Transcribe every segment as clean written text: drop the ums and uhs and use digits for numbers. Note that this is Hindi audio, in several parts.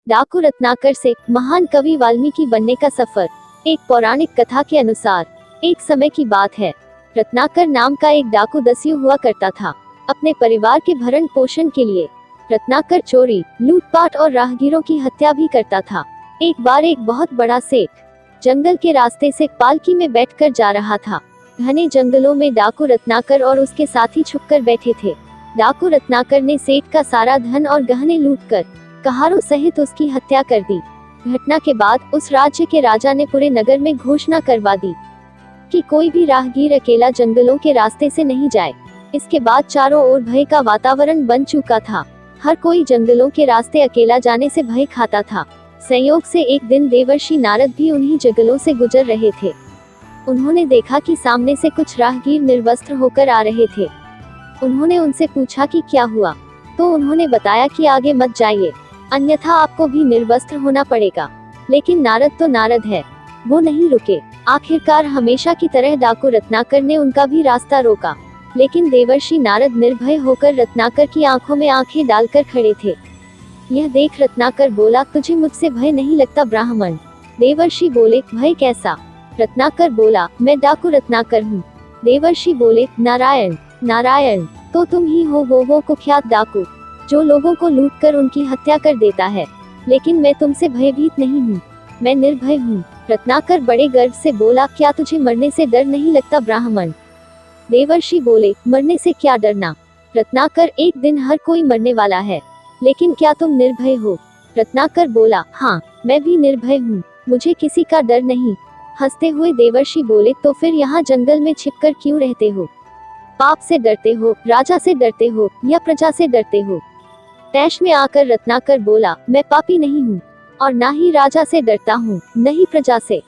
डाकू रत्नाकर से महान कवि वाल्मीकि बनने का सफर। एक पौराणिक कथा के अनुसार एक समय की बात है। रत्नाकर नाम का एक डाकू दस्यु हुआ करता था। अपने परिवार के भरण पोषण के लिए रत्नाकर चोरी, लूटपाट और राहगीरों की हत्या भी करता था। एक बार एक बहुत बड़ा सेठ जंगल के रास्ते से पालकी में बैठकर जा रहा था। घने जंगलों में डाकू रत्नाकर और उसके साथी छुपकर बैठे थे। डाकू रत्नाकर ने सेठ का सारा धन और गहने लूटकर कहारों सहित उसकी हत्या कर दी। घटना के बाद उस राज्य के राजा ने पूरे नगर में घोषणा करवा दी कि कोई भी राहगीर अकेला जंगलों के रास्ते से नहीं जाए। इसके बाद चारों ओर भय का वातावरण बन चुका था। हर कोई जंगलों के रास्ते अकेला जाने से भय खाता था। संयोग से एक दिन देवर्षि नारद भी उन्हीं जंगलों से गुजर रहे थे। उन्होंने देखा कि सामने से कुछ राहगीर निर्वस्त्र होकर आ रहे थे। उन्होंने उनसे पूछा कि क्या हुआ, तो उन्होंने बताया कि आगे मत जाइए, अन्यथा आपको भी निर्वस्त्र होना पड़ेगा। लेकिन नारद तो नारद है, वो नहीं रुके। आखिरकार हमेशा की तरह डाकू रत्नाकर ने उनका भी रास्ता रोका। लेकिन देवर्षि नारद निर्भय होकर रत्नाकर की आंखों में आंखें डालकर खड़े थे। यह देख रत्नाकर बोला, तुझे मुझसे भय नहीं लगता ब्राह्मण? देवर्षि बोले, भय कैसा? रत्नाकर बोला, मैं डाकू रत्नाकर हूँ। देवर्षि बोले, नारायण नारायण, तो तुम ही हो वो कुख्यात डाकू जो लोगों को लूटकर उनकी हत्या कर देता है। लेकिन मैं तुमसे भयभीत नहीं हूँ, मैं निर्भय हूँ। रत्नाकर बड़े गर्व से बोला, क्या तुझे मरने से डर नहीं लगता ब्राह्मण? देवर्षि बोले, मरने से क्या डरना रत्नाकर, एक दिन हर कोई मरने वाला है। लेकिन क्या तुम निर्भय हो? रत्नाकर बोला, हाँ, मैं भी निर्भय हूँ, मुझे किसी का डर नहीं। हंसते हुए देवर्षि बोले, तो फिर यहाँ जंगल में छिपकर क्यों रहते हो? पाप से डरते हो, राजा से डरते हो, या प्रजा से डरते हो? तैश में आकर रत्नाकर बोला, मैं पापी नहीं हूँ और ना ही राजा से डरता हूँ, न ही प्रजा से।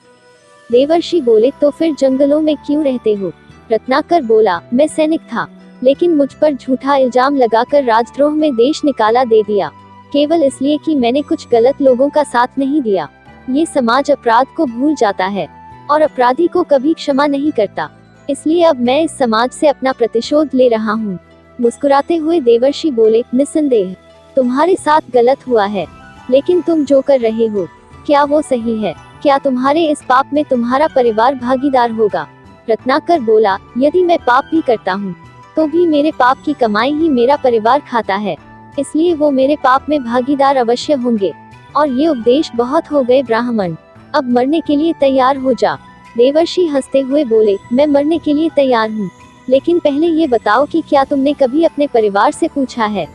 देवर्षि बोले, तो फिर जंगलों में क्यों रहते हो? रत्नाकर बोला, मैं सैनिक था, लेकिन मुझ पर झूठा इल्जाम लगाकर राजद्रोह में देश निकाला दे दिया, केवल इसलिए कि मैंने कुछ गलत लोगों का साथ नहीं दिया। ये समाज अपराध को भूल जाता है और अपराधी को कभी क्षमा नहीं करता, इसलिए अब मैं इस समाज से अपना प्रतिशोध ले रहा हूँ। मुस्कुराते हुए देवर्षि बोले, निस्संदेह तुम्हारे साथ गलत हुआ है, लेकिन तुम जो कर रहे हो, क्या वो सही है? क्या तुम्हारे इस पाप में तुम्हारा परिवार भागीदार होगा? रत्नाकर बोला, यदि मैं पाप भी करता हूँ तो भी मेरे पाप की कमाई ही मेरा परिवार खाता है, इसलिए वो मेरे पाप में भागीदार अवश्य होंगे। और ये उपदेश बहुत हो गए ब्राह्मण, अब मरने के लिए तैयार हो जा। देवर्षि हंसते हुए बोले, मैं मरने के लिए तैयार हूँ, लेकिन पहले ये बताओ कि क्या तुमने कभी अपने परिवार से पूछा है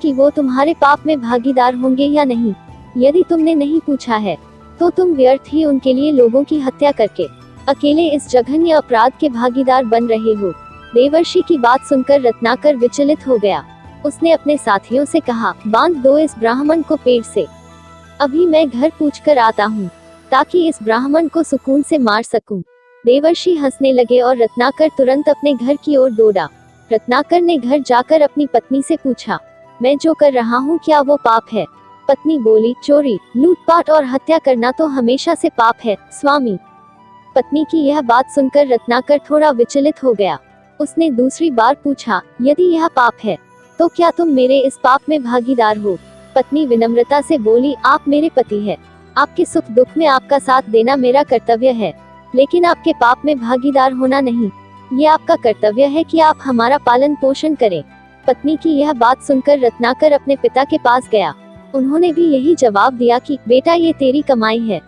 कि वो तुम्हारे पाप में भागीदार होंगे या नहीं? यदि तुमने नहीं पूछा है तो तुम व्यर्थ ही उनके लिए लोगों की हत्या करके अकेले इस जघन्य अपराध के भागीदार बन रहे हो। देवर्षि की बात सुनकर रत्नाकर विचलित हो गया। उसने अपने साथियों से कहा, बांध दो इस ब्राह्मण को पेड़ से, अभी मैं घर पूछकर आता हूँ, ताकि इस ब्राह्मण को सुकून से मार सकूं। देवर्षि हंसने लगे और रत्नाकर तुरंत अपने घर की ओर दौड़ा। रत्नाकर ने घर जाकर अपनी पत्नी से पूछा, मैं जो कर रहा हूँ क्या वो पाप है? पत्नी बोली, चोरी, लूटपाट और हत्या करना तो हमेशा से पाप है स्वामी। पत्नी की यह बात सुनकर रत्नाकर थोड़ा विचलित हो गया। उसने दूसरी बार पूछा, यदि यह पाप है तो क्या तुम मेरे इस पाप में भागीदार हो? पत्नी विनम्रता से बोली, आप मेरे पति हैं, आपके सुख दुख में आपका साथ देना मेरा कर्तव्य है, लेकिन आपके पाप में भागीदार होना नहीं। ये आपका कर्तव्य है कि आप हमारा पालन पोषण करें। पत्नी की यह बात सुनकर रत्नाकर अपने पिता के पास गया। उन्होंने भी यही जवाब दिया कि बेटा, ये तेरी कमाई है,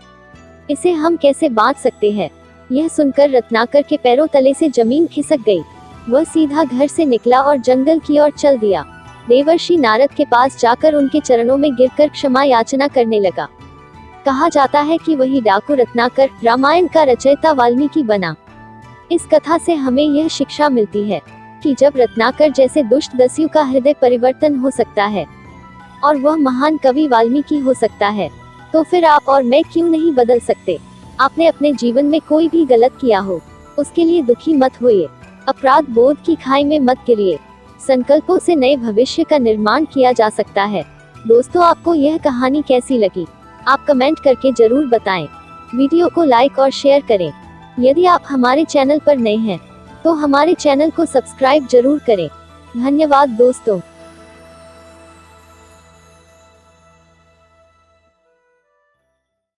इसे हम कैसे बांट सकते हैं? यह सुनकर रत्नाकर के पैरों तले से जमीन खिसक गई। वह सीधा घर से निकला और जंगल की ओर चल दिया। देवर्षि नारद के पास जाकर उनके चरणों में गिरकर क्षमा याचना करने लगा। कहा जाता है कि वही डाकू रत्नाकर रामायण का रचयिता वाल्मीकि बना। इस कथा से हमें यह शिक्षा मिलती है कि जब रत्नाकर जैसे दुष्ट दस्यु का हृदय परिवर्तन हो सकता है और वह महान कवि वाल्मीकि हो सकता है, तो फिर आप और मैं क्यों नहीं बदल सकते? आपने अपने जीवन में कोई भी गलत किया हो, उसके लिए दुखी मत होइए, अपराध बोध की खाई में मत गिरिए। संकल्पों से नए भविष्य का निर्माण किया जा सकता है। दोस्तों, आपको यह कहानी कैसी लगी? आप कमेंट करके जरूर बताएं। वीडियो को लाइक और शेयर करें। यदि आप हमारे चैनल पर नए हैं तो हमारे चैनल को सब्सक्राइब जरूर करें। धन्यवाद दोस्तों।